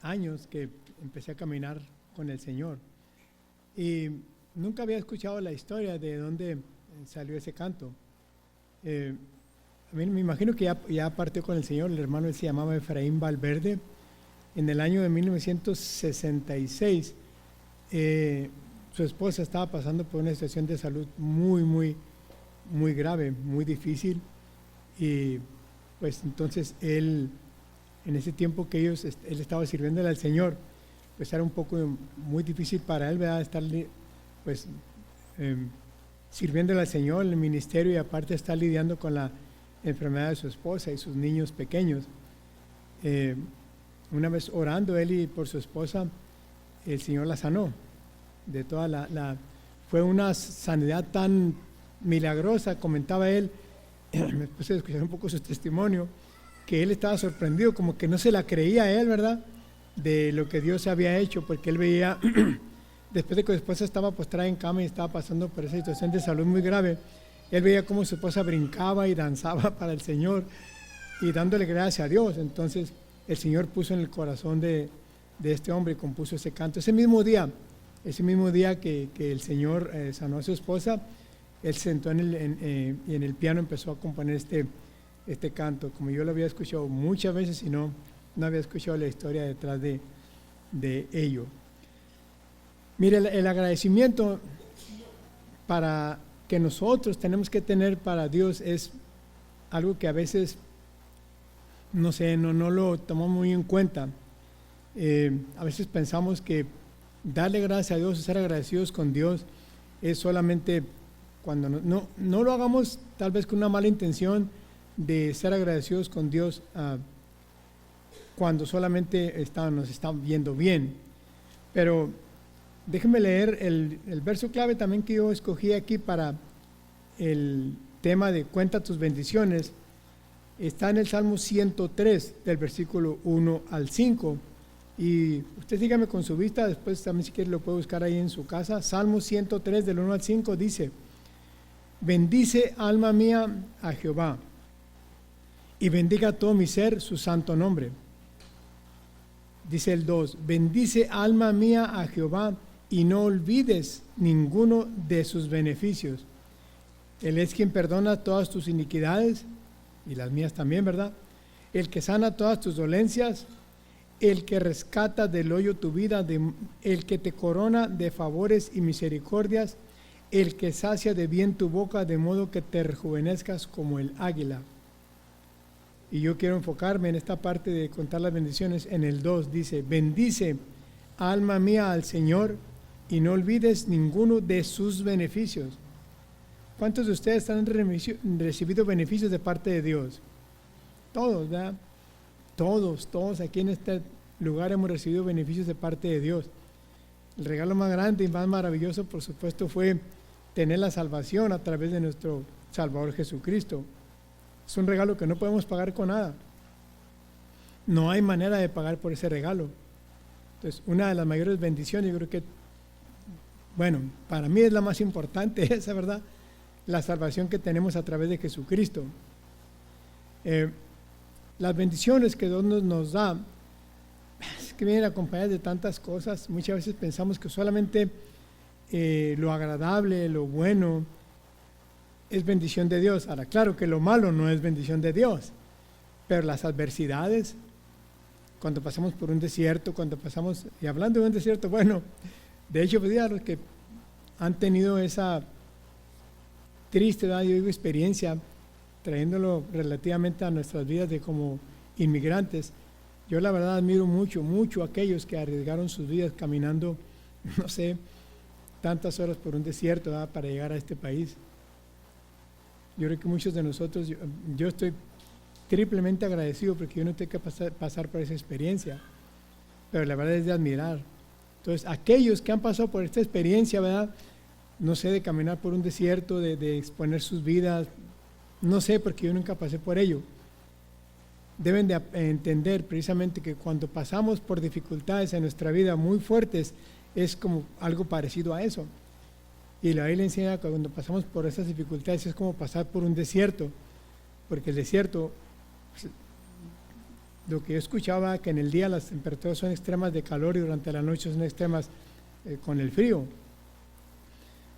años que empecé a caminar con el Señor. Y nunca había escuchado la historia de dónde salió ese canto. A mí me imagino que ya partió con el Señor. El hermano, él se llamaba Efraín Valverde. En el año de 1966, su esposa estaba pasando por una situación de salud muy grave, muy difícil. Y pues entonces él, en ese tiempo que él estaba sirviéndole al Señor, pues era un poco muy difícil para él, ¿verdad? Estar pues sirviéndole al Señor en el ministerio y aparte estar lidiando con la enfermedad de su esposa y sus niños pequeños. Una vez orando él y por su esposa, el Señor la sanó de toda fue una sanidad tan milagrosa, comentaba él. Me puse a escuchar un poco su testimonio, que él estaba sorprendido, como que no se la creía él, ¿verdad?, de lo que Dios había hecho, porque él veía, después de que su esposa estaba postrada en cama y estaba pasando por esa situación de salud muy grave, él veía cómo su esposa brincaba y danzaba para el Señor y dándole gracias a Dios. Entonces el Señor puso en el corazón de este hombre y compuso ese canto. Ese mismo día que el Señor sanó a su esposa, él se sentó y en el piano empezó a componer este canto, como yo lo había escuchado muchas veces y no había escuchado la historia detrás de ello. Mire, el agradecimiento para que nosotros tenemos que tener para Dios es algo que a veces, no sé, no lo tomamos muy en cuenta. A veces pensamos que darle gracias a Dios, ser agradecidos con Dios, es solamente cuando no lo hagamos tal vez con una mala intención de ser agradecidos con Dios cuando solamente nos están viendo bien. Pero déjenme leer el verso clave también que yo escogí aquí para el tema de cuenta tus bendiciones. Está en el Salmo 103, del versículo 1 al 5. Y usted dígame con su vista, después también si quiere lo puede buscar ahí en su casa. Salmo 103, del 1 al 5 dice: bendice alma mía a Jehová, y bendiga todo mi ser su santo nombre. Dice el 2, bendice alma mía a Jehová, y no olvides ninguno de sus beneficios. Él es quien perdona todas tus iniquidades, y las mías también, ¿verdad? El que sana todas tus dolencias, el que rescata del hoyo tu vida, el que te corona de favores y misericordias, el que sacia de bien tu boca, de modo que te rejuvenezcas como el águila. Y yo quiero enfocarme en esta parte de contar las bendiciones. En el 2 dice: bendice alma mía al Señor, y no olvides ninguno de sus beneficios. ¿Cuántos de ustedes han recibido beneficios de parte de Dios? Todos, ¿verdad? Todos aquí en este lugar hemos recibido beneficios de parte de Dios. El regalo más grande y más maravilloso, por supuesto, fue tener la salvación a través de nuestro Salvador Jesucristo. Es un regalo que no podemos pagar con nada. No hay manera de pagar por ese regalo. Entonces, una de las mayores bendiciones, yo creo que, bueno, para mí es la más importante, esa, ¿verdad? La salvación que tenemos a través de Jesucristo. Las bendiciones que Dios nos da, es que vienen acompañadas de tantas cosas. Muchas veces pensamos que solamente lo agradable, lo bueno, es bendición de Dios. Ahora, claro que lo malo no es bendición de Dios, pero las adversidades, cuando pasamos por un desierto, y hablando de un desierto, bueno, de hecho, pues, los que han tenido esa triste, yo digo, experiencia, trayéndolo relativamente a nuestras vidas de como inmigrantes, yo la verdad admiro mucho a aquellos que arriesgaron sus vidas caminando, no sé, tantas horas por un desierto, ¿verdad?, para llegar a este país. Yo creo que muchos de nosotros, yo estoy triplemente agradecido porque yo no tengo que pasar por esa experiencia, pero la verdad es de admirar. Entonces, aquellos que han pasado por esta experiencia, ¿verdad?, no sé, de caminar por un desierto, de exponer sus vidas, no sé, porque yo nunca pasé por ello, deben de entender precisamente que cuando pasamos por dificultades en nuestra vida muy fuertes, es como algo parecido a eso. Y la Biblia enseña que cuando pasamos por esas dificultades es como pasar por un desierto, porque el desierto, lo que yo escuchaba, que en el día las temperaturas son extremas de calor y durante la noche son extremas con el frío.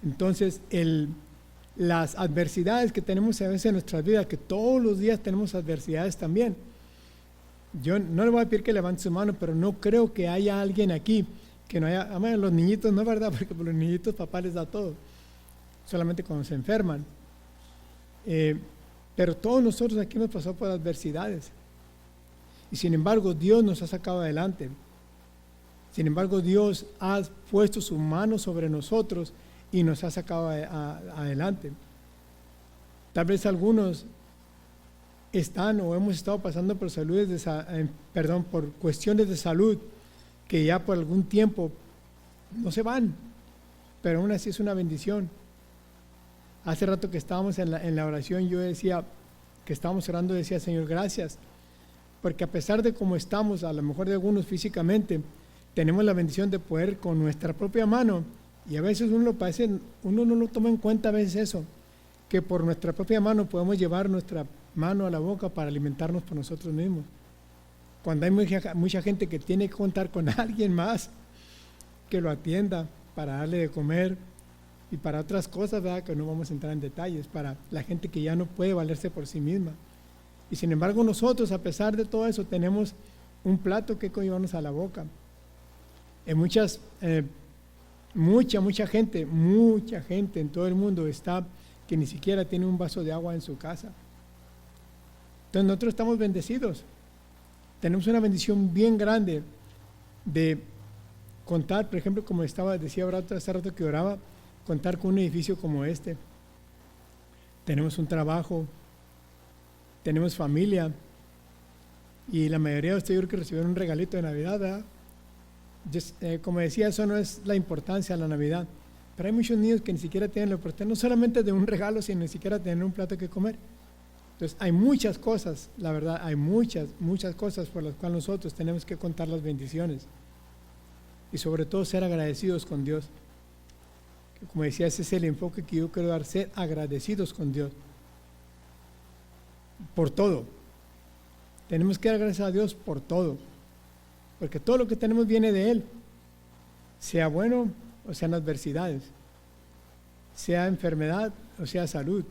Entonces, las adversidades que tenemos a veces en nuestras vidas, que todos los días tenemos adversidades también. Yo no le voy a pedir que levante su mano, pero no creo que haya alguien aquí que no haya, además los niñitos no es verdad, porque por los niñitos papá les da todo, solamente cuando se enferman. Pero todos nosotros aquí hemos pasado por adversidades. Y sin embargo, Dios nos ha sacado adelante. Sin embargo, Dios ha puesto su mano sobre nosotros y nos ha sacado adelante. Tal vez algunos están o hemos estado pasando por por cuestiones de salud que ya por algún tiempo no se van, pero aún así es una bendición. Hace rato que estábamos en la oración, yo decía, que estábamos orando, decía, Señor, gracias, porque a pesar de cómo estamos, a lo mejor de algunos físicamente, tenemos la bendición de poder con nuestra propia mano, y a veces uno no lo toma en cuenta a veces eso, que por nuestra propia mano podemos llevar nuestra mano a la boca para alimentarnos por nosotros mismos. Cuando hay mucha gente que tiene que contar con alguien más que lo atienda para darle de comer y para otras cosas, ¿verdad?, que no vamos a entrar en detalles, para la gente que ya no puede valerse por sí misma. Y sin embargo nosotros, a pesar de todo eso, tenemos un plato que llevarnos a la boca. Mucha gente en todo el mundo está que ni siquiera tiene un vaso de agua en su casa. Entonces nosotros estamos bendecidos. Tenemos una bendición bien grande de contar, por ejemplo, como decía hace rato que oraba, contar con un edificio como este. Tenemos un trabajo, tenemos familia, y la mayoría de ustedes yo creo que recibieron un regalito de Navidad, ¿verdad? Como decía, eso no es la importancia de la Navidad, pero hay muchos niños que ni siquiera tienen la oportunidad, no solamente de un regalo, sino ni siquiera tener un plato que comer. Entonces hay muchas cosas, la verdad, hay muchas cosas por las cuales nosotros tenemos que contar las bendiciones y sobre todo ser agradecidos con Dios. Como decía, ese es el enfoque que yo quiero dar, ser agradecidos con Dios por todo. Tenemos que dar gracias a Dios por todo, porque todo lo que tenemos viene de Él, sea bueno o sean adversidades, sea enfermedad o sea salud.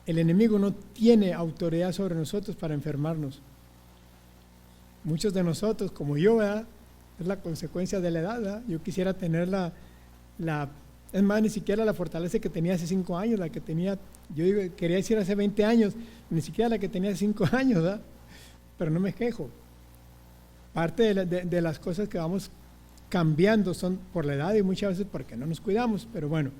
El enemigo no tiene autoridad sobre nosotros para enfermarnos. Muchos de nosotros, como yo, ¿verdad?, es la consecuencia de la edad, ¿verdad? Yo quisiera tener es más, ni siquiera la fortaleza que tenía hace 5 años, la que tenía, quería decir hace 20 años, ni siquiera la que tenía hace 5 años, ¿verdad? Pero no me quejo. Parte de las cosas que vamos cambiando son por la edad y muchas veces porque no nos cuidamos, pero bueno.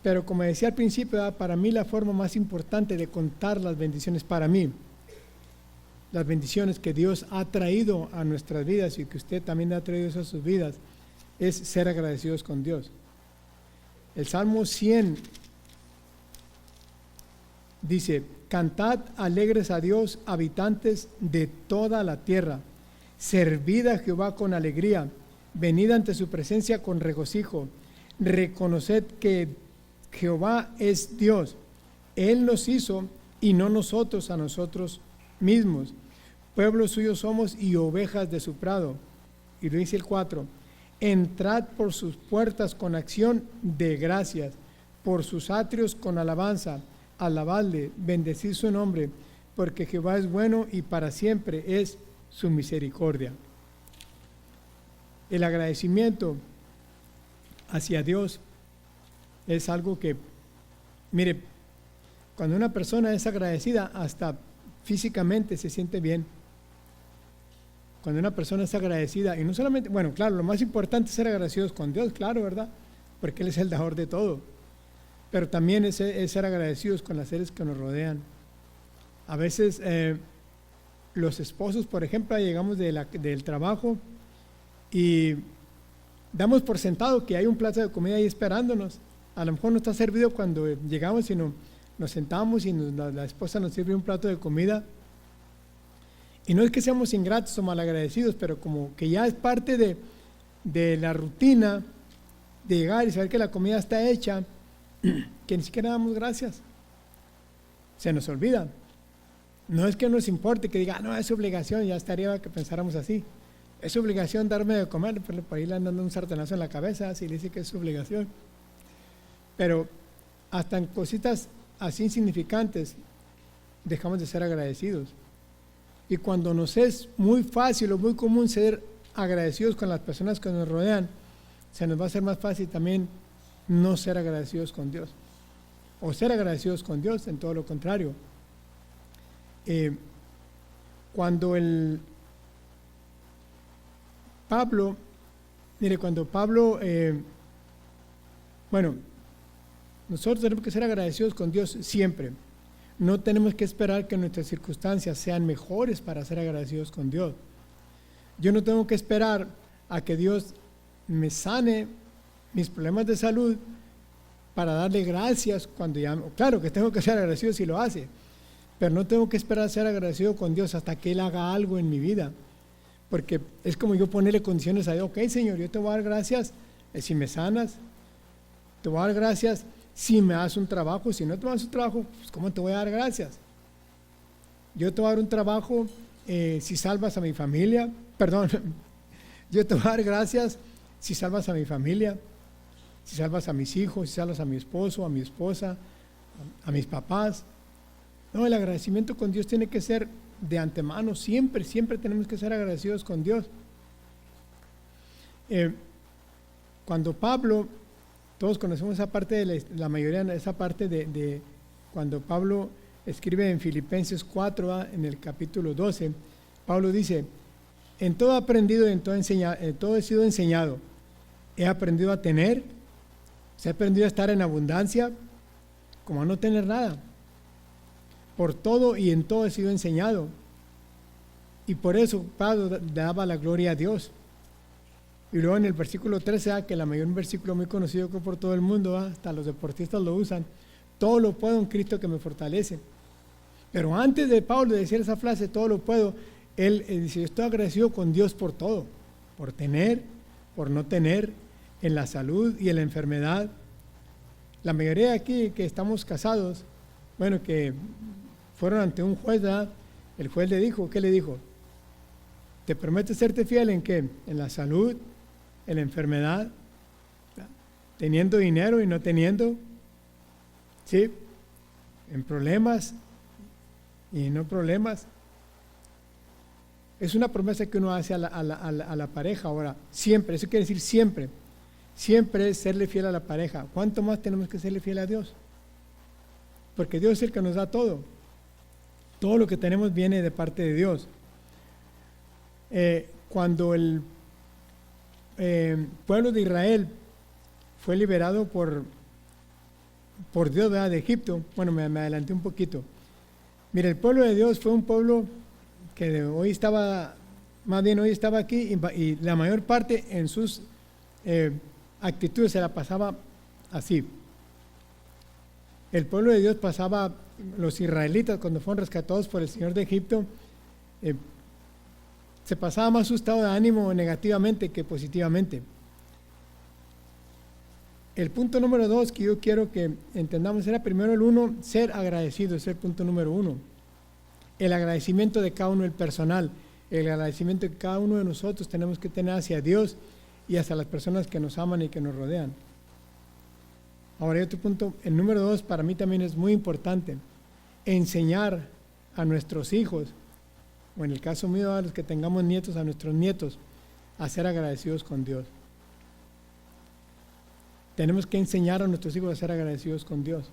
Pero como decía al principio, ¿verdad?, para mí la forma más importante de contar las bendiciones, para mí, las bendiciones que Dios ha traído a nuestras vidas y que usted también ha traído a sus vidas, es ser agradecidos con Dios. El Salmo 100 dice, cantad alegres a Dios, habitantes de toda la tierra, servid a Jehová con alegría, venid ante su presencia con regocijo, reconoced que Jehová es Dios, Él nos hizo y no nosotros a nosotros mismos. Pueblo suyo somos y ovejas de su prado. Y lo dice el 4, entrad por sus puertas con acción de gracias, por sus atrios con alabanza, alabadle, bendecid su nombre, porque Jehová es bueno y para siempre es su misericordia. El agradecimiento hacia Dios es algo que, mire, cuando una persona es agradecida, hasta físicamente se siente bien. Cuando una persona es agradecida, y no solamente, bueno, claro, lo más importante es ser agradecidos con Dios, claro, ¿verdad?, porque Él es el dador de todo, pero también es ser agradecidos con las seres que nos rodean. A veces los esposos, por ejemplo, llegamos del trabajo y damos por sentado que hay un plato de comida ahí esperándonos. A lo mejor no está servido cuando llegamos, sino nos sentamos y la esposa nos sirve un plato de comida. Y no es que seamos ingratos o malagradecidos, pero como que ya es parte de la rutina de llegar y saber que la comida está hecha, que ni siquiera damos gracias. Se nos olvida. No es que nos importe que diga, no, es su obligación, ya estaría que pensáramos así. Es su obligación darme de comer, pero por ahí le andan dando un sartenazo en la cabeza, si le dice que es su obligación. Pero hasta en cositas así insignificantes dejamos de ser agradecidos. Y cuando nos es muy fácil o muy común ser agradecidos con las personas que nos rodean, se nos va a hacer más fácil también no ser agradecidos con Dios. O ser agradecidos con Dios, en todo lo contrario. Cuando Pablo, nosotros tenemos que ser agradecidos con Dios siempre. No tenemos que esperar que nuestras circunstancias sean mejores para ser agradecidos con Dios. Yo no tengo que esperar a que Dios me sane mis problemas de salud para darle gracias cuando ya... Claro que tengo que ser agradecido si lo hace, pero no tengo que esperar a ser agradecido con Dios hasta que Él haga algo en mi vida. Porque es como yo ponerle condiciones a Dios. Ok, Señor, yo te voy a dar gracias si me sanas. Te voy a dar gracias si me das un trabajo. Si no te das un trabajo, pues ¿cómo te voy a dar gracias? Yo te voy a dar un trabajo si salvas a mi familia. Perdón, yo te voy a dar gracias si salvas a mi familia, si salvas a mis hijos, si salvas a mi esposo, a mi esposa, a mis papás. No, el agradecimiento con Dios tiene que ser de antemano, siempre tenemos que ser agradecidos con Dios. Cuando Pablo, todos conocemos esa parte de la mayoría de esa parte de cuando Pablo escribe en Filipenses 4, en el capítulo 12, Pablo dice, en todo he aprendido y en todo he sido enseñado. He aprendido a tener, he aprendido a estar en abundancia, como a no tener nada. Por todo y en todo he sido enseñado. Y por eso Pablo daba la gloria a Dios. Y luego en el versículo 13, que un versículo muy conocido por todo el mundo, hasta los deportistas lo usan, todo lo puedo en Cristo que me fortalece. Pero antes de Pablo decir esa frase, todo lo puedo, él dice, yo estoy agradecido con Dios por todo, por tener, por no tener, en la salud y en la enfermedad. La mayoría de aquí que estamos casados, que fueron ante un juez, ¿verdad? El juez le dijo, ¿qué le dijo? ¿Te prometes serte fiel en qué? En la salud, en la enfermedad, ¿verdad? Teniendo dinero y no teniendo, ¿sí? En problemas y no problemas. Es una promesa que uno hace a la pareja. Ahora, siempre, eso quiere decir siempre es serle fiel a la pareja. ¿Cuánto más tenemos que serle fiel a Dios? Porque Dios es el que nos da todo. Todo lo que tenemos viene de parte de Dios. Cuando el pueblo de Israel fue liberado por Dios, ¿verdad? De Egipto, me adelanté un poquito. Mira, el pueblo de Dios fue un pueblo que hoy estaba aquí y la mayor parte en sus actitudes se la pasaba así. El pueblo de Dios pasaba, los israelitas cuando fueron rescatados por el Señor de Egipto, se pasaba más su estado de ánimo negativamente que positivamente. El punto número 2 que yo quiero que entendamos era primero el 1, ser agradecido, es el punto número 1. El agradecimiento de cada uno, el personal, el agradecimiento que cada uno de nosotros tenemos que tener hacia Dios y hacia las personas que nos aman y que nos rodean. Ahora hay otro punto, el número 2 para mí también es muy importante, enseñar a nuestros hijos, o en el caso mío a los que tengamos nietos, a nuestros nietos, a ser agradecidos con Dios. Tenemos que enseñar a nuestros hijos a ser agradecidos con Dios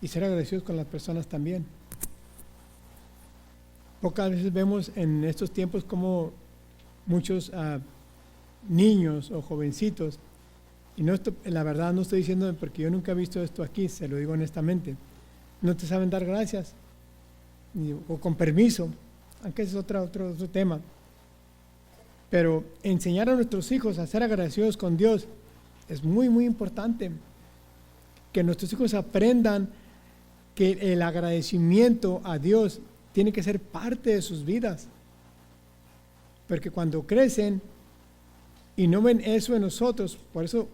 y ser agradecidos con las personas también. Pocas veces vemos en estos tiempos como muchos niños o jovencitos, y no esto, la verdad no estoy diciendo porque yo nunca he visto esto aquí, se lo digo honestamente, no te saben dar gracias o con permiso, aunque ese es otro tema. Pero enseñar a nuestros hijos a ser agradecidos con Dios es muy, muy importante. Que nuestros hijos aprendan que el agradecimiento a Dios tiene que ser parte de sus vidas. Porque cuando crecen y no ven eso en nosotros, por eso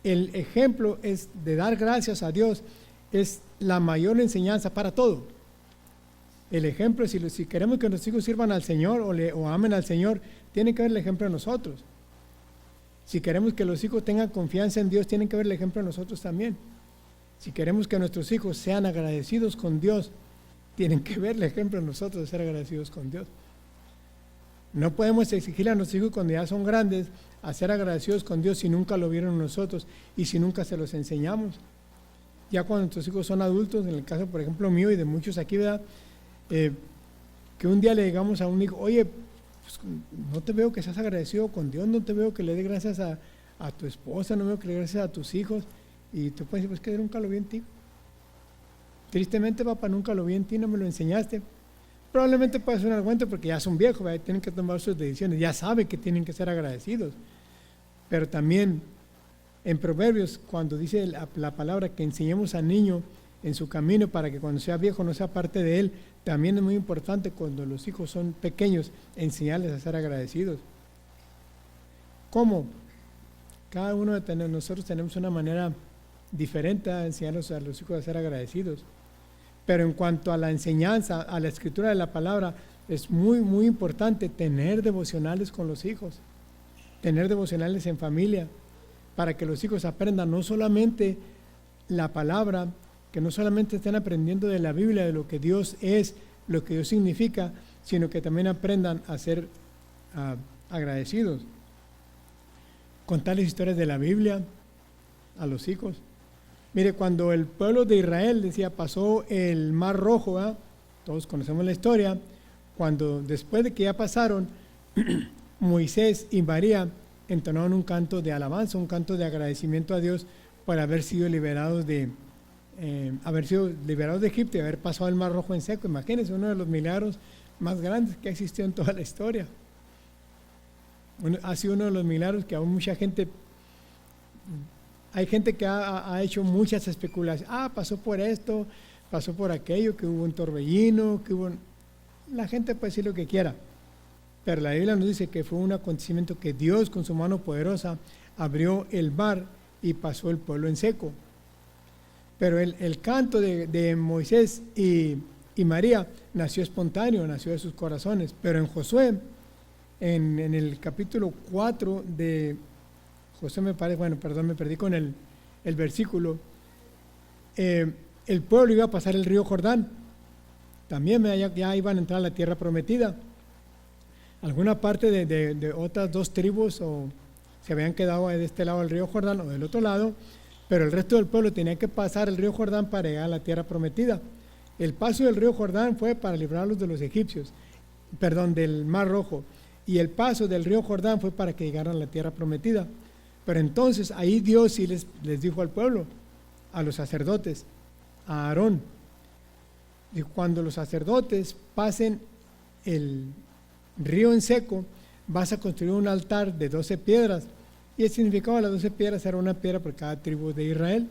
el ejemplo es de dar gracias a Dios, es la mayor enseñanza para todo. El ejemplo, si queremos que nuestros hijos sirvan al Señor o amen al Señor, tiene que ver el ejemplo de nosotros. Si queremos que los hijos tengan confianza en Dios, tienen que ver el ejemplo de nosotros también. Si queremos que nuestros hijos sean agradecidos con Dios, tienen que ver el ejemplo de nosotros de ser agradecidos con Dios. No podemos exigirle a nuestros hijos cuando ya son grandes a ser agradecidos con Dios si nunca lo vieron nosotros y si nunca se los enseñamos. Ya cuando nuestros hijos son adultos, en el caso por ejemplo mío y de muchos aquí, ¿verdad? Que un día le digamos a un hijo, oye, pues, no te veo que seas agradecido con Dios, no te veo que le dé gracias a tu esposa, no veo que le dé gracias a tus hijos, y tú puedes decir, pues que nunca lo vi en ti. Tristemente, papá, nunca lo vi en ti, no me lo enseñaste. Probablemente puede ser un argumento porque ya son viejos, ¿verdad? Tienen que tomar sus decisiones, ya saben que tienen que ser agradecidos. Pero también en Proverbios, cuando dice la palabra que enseñemos al niño en su camino para que cuando sea viejo no sea parte de él, también es muy importante cuando los hijos son pequeños enseñarles a ser agradecidos. ¿Cómo? Cada uno de nosotros tenemos una manera diferente de enseñarlos a los hijos a ser agradecidos. Pero en cuanto a la enseñanza, a la escritura de la palabra, es muy, muy importante tener devocionales con los hijos, tener devocionales en familia, para que los hijos aprendan no solamente la palabra, que no solamente estén aprendiendo de la Biblia, de lo que Dios es, lo que Dios significa, sino que también aprendan a ser agradecidos. Contarles historias de la Biblia a los hijos. Mire, cuando el pueblo de Israel, decía, pasó el Mar Rojo, ¿verdad? Todos conocemos la historia, cuando después de que ya pasaron, Moisés y María entonaron un canto de alabanza, un canto de agradecimiento a Dios por haber sido liberados de Egipto y haber pasado el Mar Rojo en seco. Imagínense, uno de los milagros más grandes que ha existido en toda la historia. Ha sido uno de los milagros que aún mucha gente... Hay gente que ha hecho muchas especulaciones. Pasó por esto, pasó por aquello, que hubo un torbellino, que hubo... La gente puede decir lo que quiera, pero la Biblia nos dice que fue un acontecimiento que Dios con su mano poderosa abrió el mar y pasó el pueblo en seco. Pero el canto de Moisés y María nació espontáneo, nació de sus corazones. Pero en Josué, en el capítulo 4 de Josué, me perdí con el versículo, el pueblo iba a pasar el río Jordán, también ya iban a entrar a la tierra prometida. Alguna parte de otras dos tribus se habían quedado de este lado del río Jordán o del otro lado, pero el resto del pueblo tenía que pasar el río Jordán para llegar a la tierra prometida. El paso del río Jordán fue para librarlos de los egipcios, del Mar Rojo, y el paso del río Jordán fue para que llegaran a la tierra prometida. Pero entonces ahí Dios sí les dijo al pueblo, a los sacerdotes, a Aarón, y cuando los sacerdotes pasen el río en seco, vas a construir un altar de 12 piedras, y el significado de las 12 piedras era una piedra por cada tribu de Israel.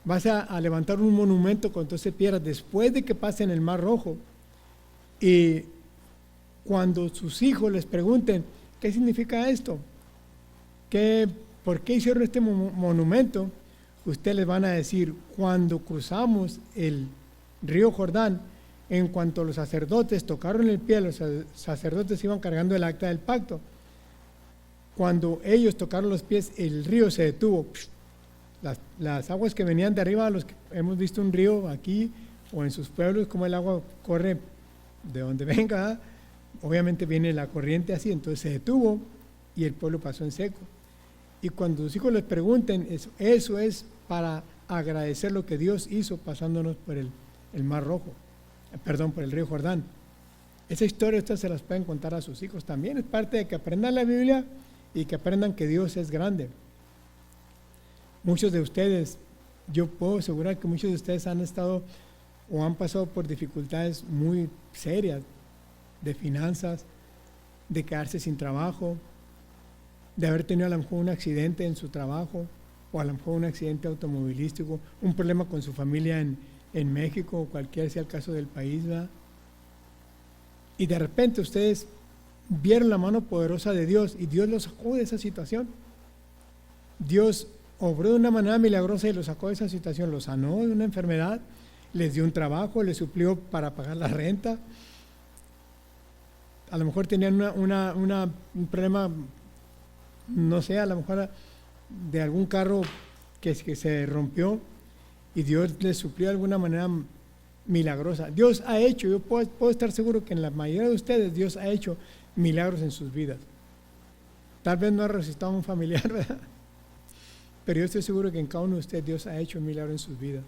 Vas a levantar un monumento con 12 piedras después de que pasen el Mar Rojo, y cuando sus hijos les pregunten, ¿qué significa esto? ¿Por qué hicieron este monumento? Ustedes les van a decir, cuando cruzamos el río Jordán, en cuanto los sacerdotes tocaron el pie, los sacerdotes iban cargando el acta del pacto. Cuando ellos tocaron los pies, el río se detuvo. Las aguas que venían de arriba, los que hemos visto un río aquí o en sus pueblos, como el agua corre de donde venga, obviamente viene la corriente así, entonces se detuvo y el pueblo pasó en seco. Y cuando sus hijos les pregunten, eso es para agradecer lo que Dios hizo pasándonos por el Mar Rojo, por el río Jordán. Esa historia ustedes se las pueden contar a sus hijos también, es parte de que aprendan la Biblia y que aprendan que Dios es grande. Muchos de ustedes, yo puedo asegurar que muchos de ustedes han estado o han pasado por dificultades muy serias de finanzas, de quedarse sin trabajo, de haber tenido a lo mejor un accidente en su trabajo o a lo mejor un accidente automovilístico, un problema con su familia en México o cualquiera sea el caso del país, ¿verdad? Y de repente ustedes vieron la mano poderosa de Dios y Dios los sacó de esa situación. Dios obró de una manera milagrosa y los sacó de esa situación, los sanó de una enfermedad les dio un trabajo, les suplió para pagar la renta. A lo mejor tenían un problema, no sé, a lo mejor de algún carro que se rompió y Dios les suplió de alguna manera milagrosa. Dios ha hecho, yo puedo estar seguro que en la mayoría de ustedes Dios ha hecho milagros en sus vidas. Tal vez no ha resucitado a un familiar, ¿verdad? Pero yo estoy seguro que en cada uno de ustedes Dios ha hecho un milagro en sus vidas.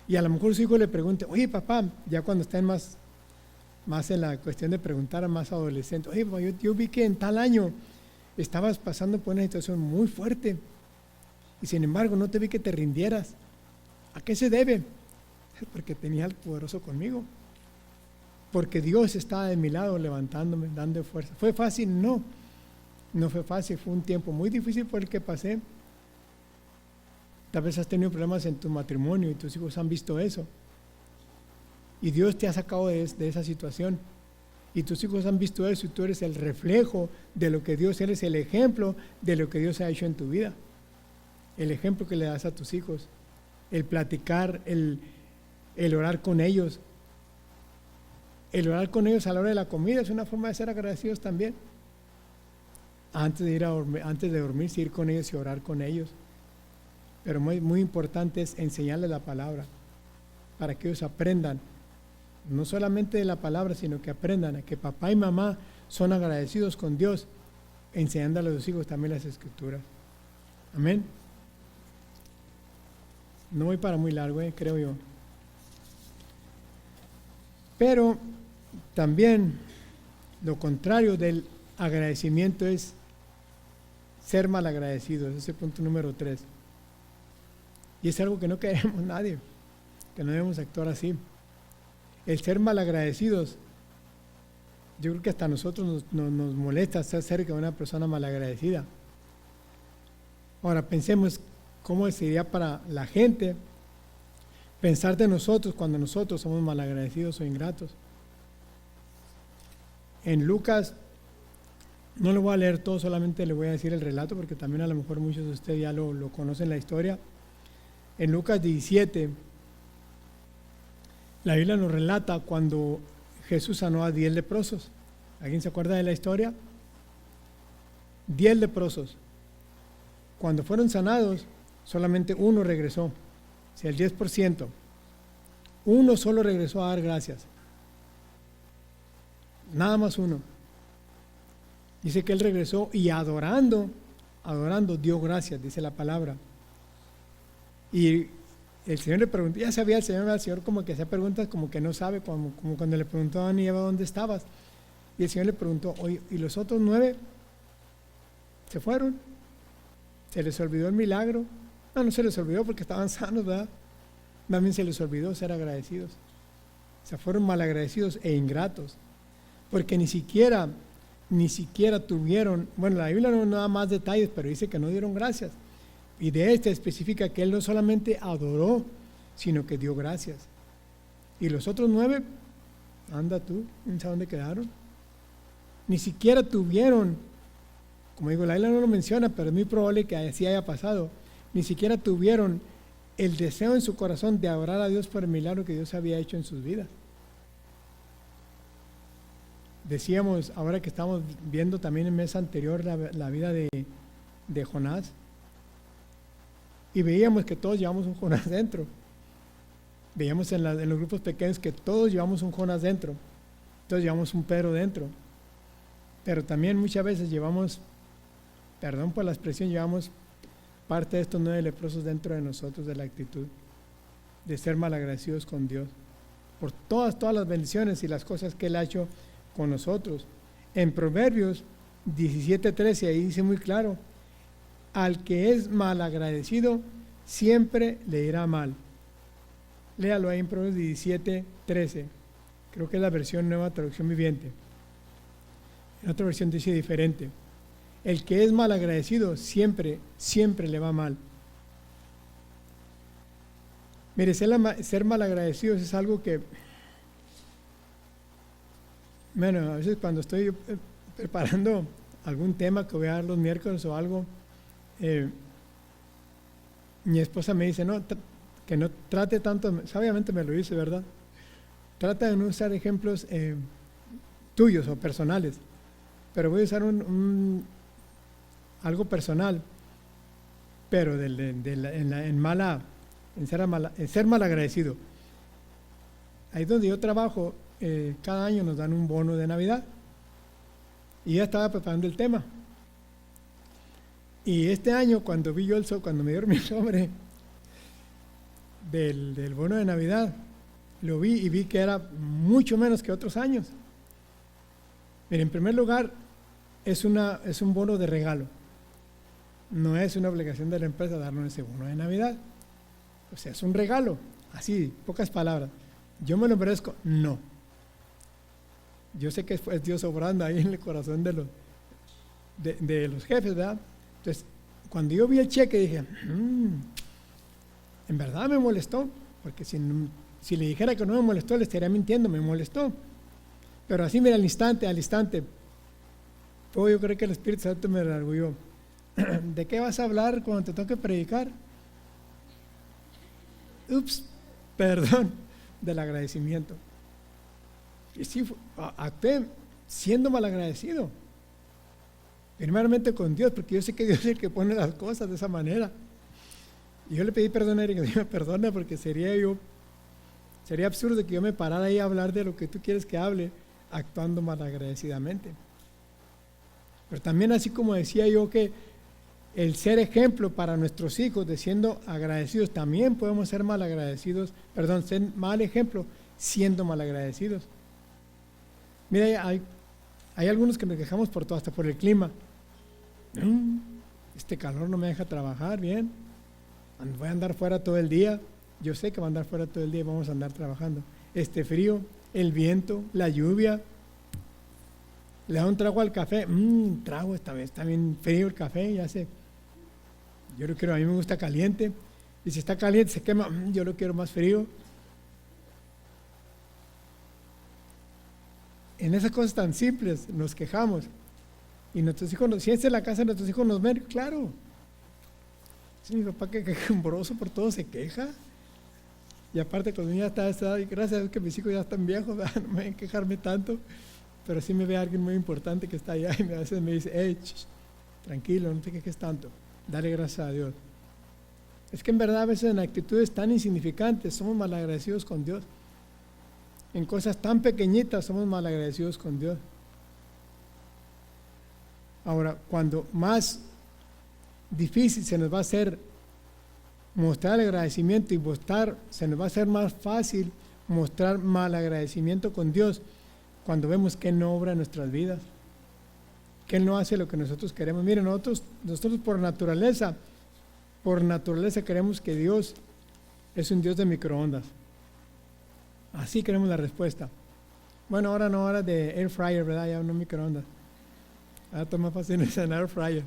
Y a lo mejor su hijo le pregunte, oye papá, ya cuando estén más en la cuestión de preguntar a más adolescentes, oye papá, yo vi que en tal año estabas pasando por una situación muy fuerte y sin embargo no te vi que te rindieras. ¿A qué se debe? Porque tenía al poderoso conmigo. Porque Dios estaba de mi lado levantándome, dando fuerza. ¿Fue fácil? No. No fue fácil, fue un tiempo muy difícil por el que pasé. Tal vez has tenido problemas en tu matrimonio y tus hijos han visto eso. Y Dios te ha sacado de esa situación. Y tus hijos han visto eso y tú eres el reflejo de lo que Dios, eres el ejemplo de lo que Dios ha hecho en tu vida. El ejemplo que le das a tus hijos. El platicar, el orar con ellos. El orar con ellos a la hora de la comida es una forma de ser agradecidos también. Antes de dormir, ir con ellos y orar con ellos. Pero muy, muy importante es enseñarles la palabra para que ellos aprendan, no solamente de la palabra, sino que aprendan a que papá y mamá son agradecidos con Dios, enseñándole a los hijos también las escrituras. Amén. No voy para muy largo, creo yo. Pero también lo contrario del agradecimiento es ser malagradecidos. Ese es el punto número 3. Y es algo que no queremos nadie, que no debemos actuar así. El ser malagradecidos, yo creo que hasta a nosotros nos molesta estar cerca de una persona malagradecida. Ahora pensemos cómo sería para la gente pensar de nosotros cuando nosotros somos malagradecidos o ingratos. En Lucas, no lo voy a leer todo, solamente le voy a decir el relato porque también a lo mejor muchos de ustedes ya lo conocen la historia. En Lucas 17, la Biblia nos relata cuando Jesús sanó a 10 leprosos. ¿Alguien se acuerda de la historia? 10 leprosos. Cuando fueron sanados, solamente uno regresó, o sea, el 10%. Uno solo regresó a dar gracias. Nada más uno. Dice que él regresó y adorando, dio gracias, dice la palabra. Y el Señor le preguntó, ya sabía el Señor como que hacía preguntas como que no sabe, como cuando le preguntó a Adán y Eva dónde estabas. Y el Señor le preguntó, oye, ¿y los otros 9 se fueron? ¿Se les olvidó el milagro? No se les olvidó porque estaban sanos, ¿verdad? También se les olvidó ser agradecidos. O sea, fueron malagradecidos e ingratos. Porque ni siquiera tuvieron, bueno, la Biblia no da más detalles, pero dice que no dieron gracias. Y de este especifica que él no solamente adoró, sino que dio gracias. Y los otros 9, anda tú, ¿no sabes dónde quedaron? Ni siquiera tuvieron, como digo, la Biblia no lo menciona, pero es muy probable que así haya pasado, ni siquiera tuvieron el deseo en su corazón de adorar a Dios por el milagro que Dios había hecho en sus vidas. Decíamos, ahora que estamos viendo también el mes anterior la vida de Jonás, y veíamos que todos llevamos un Jonás dentro. Veíamos en los grupos pequeños que todos llevamos un Jonás dentro, todos llevamos un Pedro dentro, pero también muchas veces llevamos, perdón por la expresión, llevamos parte de estos 9 leprosos dentro de nosotros, de la actitud de ser malagradecidos con Dios por todas las bendiciones y las cosas que Él ha hecho con nosotros. En Proverbios 17:13 ahí dice muy claro, al que es malagradecido siempre le irá mal. Léalo ahí en Proverbios 17:13, creo que es la versión Nueva Traducción Viviente. En otra versión dice diferente. El que es malagradecido siempre le va mal. Mire, ser malagradecidos es algo que, bueno, a veces cuando estoy preparando algún tema que voy a dar los miércoles o algo, mi esposa me dice, no, que no trate tanto, sabiamente me lo dice, ¿verdad? Trata de no usar ejemplos tuyos o personales, pero voy a usar algo personal, pero en ser malagradecido. Ahí donde yo trabajo, cada año nos dan un bono de Navidad, y ya estaba preparando el tema. Y este año, cuando vi yo cuando me dieron mi sobre del bono de Navidad, lo vi y vi que era mucho menos que otros años. Mira, en primer lugar, es un bono de regalo. No es una obligación de la empresa darnos ese bono de Navidad. O sea, es un regalo, así, pocas palabras. ¿Yo me lo merezco? No. Yo sé que es Dios obrando ahí en el corazón de los jefes, ¿verdad? Entonces, cuando yo vi el cheque dije, en verdad me molestó, porque si le dijera que no me molestó, le estaría mintiendo, me molestó. Pero así, mira, al instante, yo creo que el Espíritu Santo me redarguyó. ¿De qué vas a hablar cuando te toque predicar? Perdón, del agradecimiento. Y sí, actué siendo malagradecido. Primeramente con Dios, porque yo sé que Dios es el que pone las cosas de esa manera. Y yo le pedí perdón a él, que Dios me perdone, porque sería absurdo que yo me parara ahí a hablar de lo que tú quieres que hable, actuando malagradecidamente. Pero también, así como decía yo que el ser ejemplo para nuestros hijos de siendo agradecidos, también podemos ser ser mal ejemplo siendo malagradecidos. Mira, hay algunos que nos quejamos por todo, hasta por el clima. Este calor no me deja trabajar bien, voy a andar fuera todo el día. Yo sé que va a andar fuera todo el día y vamos a andar trabajando. Este frío, el viento, la lluvia. Le da un trago al café, trago, está bien frío el café, ya sé. Yo lo quiero, a mí me gusta caliente, y si está caliente se quema, yo lo quiero más frío. En esas cosas tan simples nos quejamos, y nuestros hijos, si es en la casa de nuestros hijos nos ven, claro. Si mi papá que quejumbroso por todo se queja, y aparte cuando ya está a esa edad, y gracias a Dios que mis hijos ya están viejos, no me ven quejarme tanto, pero sí me ve alguien muy importante que está allá y a veces me dice, hey, tranquilo, no te quejes tanto, dale gracias a Dios. Es que en verdad a veces en actitudes tan insignificantes somos malagradecidos con Dios. En cosas tan pequeñitas somos malagradecidos con Dios. Ahora, cuando más difícil se nos va a hacer mostrar el agradecimiento y se nos va a hacer más fácil mostrar malagradecimiento con Dios, cuando vemos que Él no obra en nuestras vidas, que Él no hace lo que nosotros queremos. Miren, nosotros por naturaleza queremos que Dios es un Dios de microondas. Así queremos la respuesta. Bueno, ahora no, ahora de air fryer, ¿verdad? Ya no microondas. Ahora toma fácil en air fryer.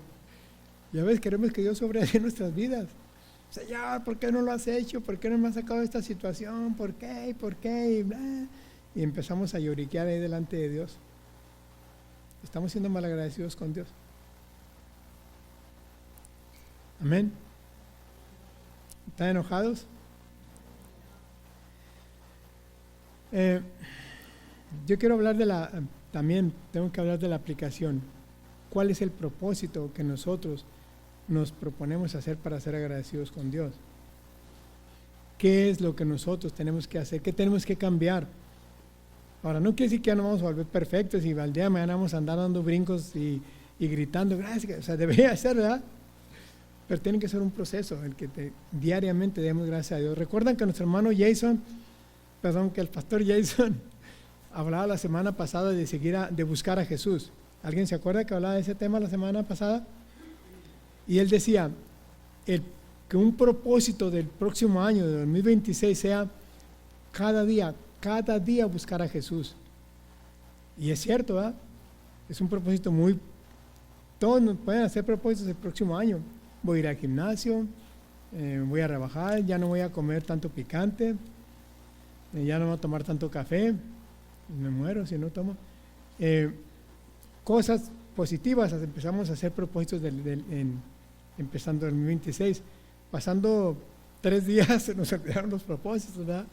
Ya ves, queremos que Dios obre en nuestras vidas. Señor, ¿por qué no lo has hecho? ¿Por qué no me has sacado de esta situación? ¿Por qué? ¿Por qué? Y bla. Y empezamos a lloriquear ahí delante de Dios. Estamos siendo malagradecidos con Dios. Amén. ¿Están enojados? Yo quiero hablar también tengo que hablar de la aplicación. ¿Cuál es el propósito que nosotros nos proponemos hacer para ser agradecidos con Dios? ¿Qué es lo que nosotros tenemos que hacer? ¿Qué tenemos que cambiar? Ahora, no quiere decir que ya no vamos a volver perfectos y al día de mañana vamos a andar dando brincos y gritando, gracias, o sea, debería ser, ¿verdad? Pero tiene que ser un proceso en el que diariamente demos gracias a Dios. ¿Recuerdan que nuestro hermano que el pastor Jason hablaba la semana pasada de buscar a Jesús? ¿Alguien se acuerda que hablaba de ese tema la semana pasada? Y él decía que un propósito del próximo año, de 2026, sea cada día buscar a Jesús. Y es cierto, ¿verdad? Es un propósito todos nos pueden hacer propósitos el próximo año. Voy a ir al gimnasio, voy a rebajar, ya no voy a comer tanto picante, ya no voy a tomar tanto café, me muero si no tomo. Cosas positivas, empezamos a hacer propósitos empezando el 2026, pasando 3 días se nos olvidaron los propósitos, ¿verdad?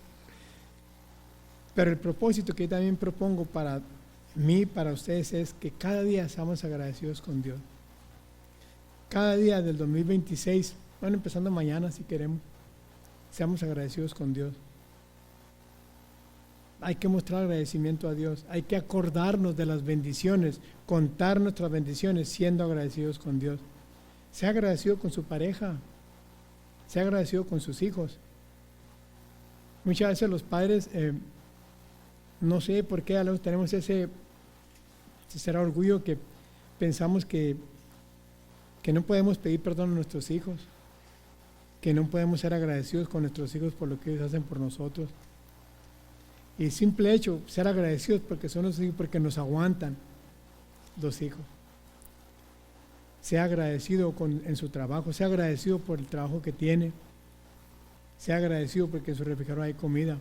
Pero el propósito que yo también propongo para mí, para ustedes, es que cada día seamos agradecidos con Dios. Cada día del 2026, bueno, empezando mañana si queremos, seamos agradecidos con Dios. Hay que mostrar agradecimiento a Dios, hay que acordarnos de las bendiciones, contar nuestras bendiciones siendo agradecidos con Dios. Sea agradecido con su pareja, sea agradecido con sus hijos. Muchas veces los padres, no sé por qué a veces tenemos ese será orgullo que pensamos que no podemos pedir perdón a nuestros hijos, que no podemos ser agradecidos con nuestros hijos por lo que ellos hacen por nosotros. Y el simple hecho, ser agradecidos porque son los hijos, porque nos aguantan los hijos. Sea agradecido en su trabajo, sea agradecido por el trabajo que tiene, sea agradecido porque en su refrigerador hay comida.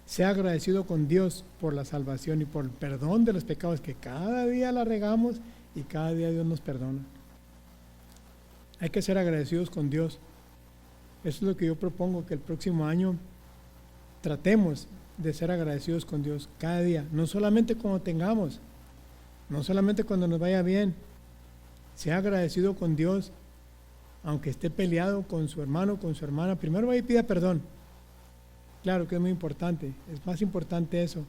Sea agradecido con Dios por la salvación y por el perdón de los pecados, que cada día la regamos y cada día Dios nos perdona. Hay que ser agradecidos con Dios. Eso es lo que yo propongo, que el próximo año tratemos de ser agradecidos con Dios cada día, no solamente cuando tengamos, no solamente cuando nos vaya bien. Sea agradecido con Dios, aunque esté peleado con su hermano, con su hermana. Primero vaya y pida perdón. Claro que es muy importante, es más importante eso.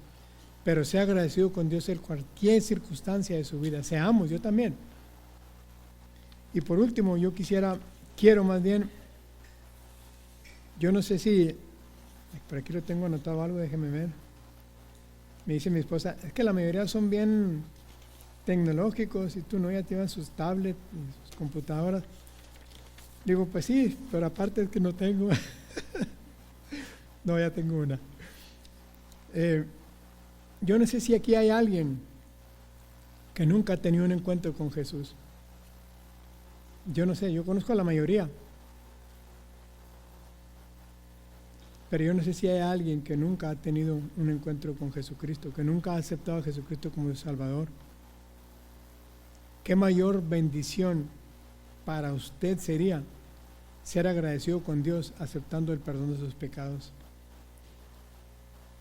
Pero sea agradecido con Dios en cualquier circunstancia de su vida. Seamos, yo también. Y por último, quiero más bien, yo no sé si, por aquí lo tengo anotado algo, déjeme ver. Me dice mi esposa, es que la mayoría son bien tecnológicos y tú no, ya tienen sus tablets, sus computadoras. Digo, pues sí, pero aparte es que no tengo. No, ya tengo una. Yo no sé si aquí hay alguien que nunca ha tenido un encuentro con Jesús. Yo no sé, yo conozco a la mayoría. Pero yo no sé si hay alguien que nunca ha tenido un encuentro con Jesucristo, que nunca ha aceptado a Jesucristo como su Salvador. Qué mayor bendición para usted sería ser agradecido con Dios aceptando el perdón de sus pecados.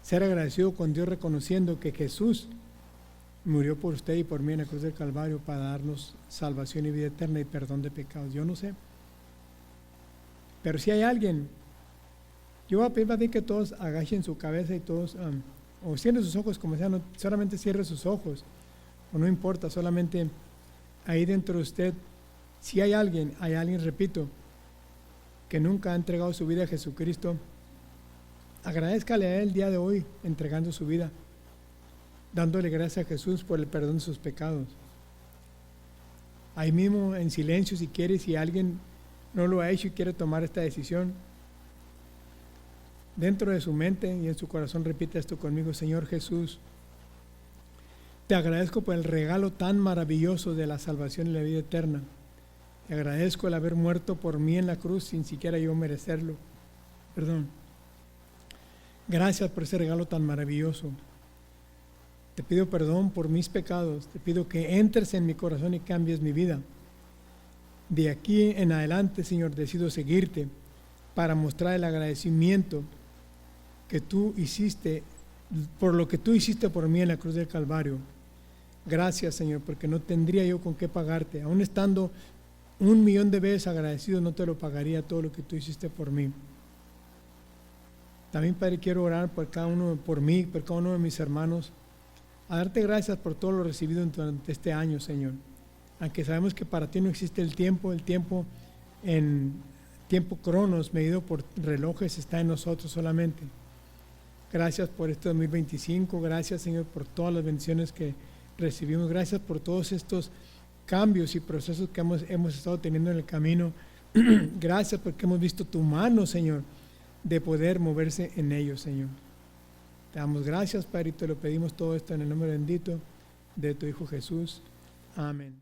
Ser agradecido con Dios reconociendo que Jesús murió por usted y por mí en la cruz del Calvario para darnos salvación y vida eterna y perdón de pecados. Yo no sé. Pero si hay alguien, yo voy a pedir que todos agachen su cabeza y todos, o cierren sus ojos como sea, no, solamente cierre sus ojos, o no importa, solamente ahí dentro de usted, si hay alguien, repito, que nunca ha entregado su vida a Jesucristo, agradézcale a Él el día de hoy entregando su vida, dándole gracias a Jesús por el perdón de sus pecados. Ahí mismo en silencio, si quiere, si alguien no lo ha hecho y quiere tomar esta decisión, dentro de su mente y en su corazón repite esto conmigo: Señor Jesús, te agradezco por el regalo tan maravilloso de la salvación y la vida eterna. Te agradezco el haber muerto por mí en la cruz sin siquiera yo merecerlo. Gracias por ese regalo tan maravilloso. Te pido perdón por mis pecados. Te pido que entres en mi corazón y cambies mi vida. De aquí en adelante, Señor, decido seguirte para mostrar el agradecimiento que tú hiciste, por lo que tú hiciste por mí en la cruz del Calvario. Gracias, Señor, porque no tendría yo con qué pagarte. Aún estando 1,000,000 de veces agradecido, no te lo pagaría todo lo que tú hiciste por mí. También, Padre, quiero orar por mí, por cada uno de mis hermanos, a darte gracias por todo lo recibido durante este año, Señor. Aunque sabemos que para ti no existe el tiempo en tiempo cronos, medido por relojes, está en nosotros solamente. Gracias por este 2025, gracias, Señor, por todas las bendiciones que recibimos, gracias por todos estos cambios y procesos que hemos estado teniendo en el camino. Gracias porque hemos visto tu mano, Señor, de poder moverse en ellos, Señor. Te damos gracias, Padre, y te lo pedimos todo esto en el nombre bendito de tu Hijo Jesús. Amén.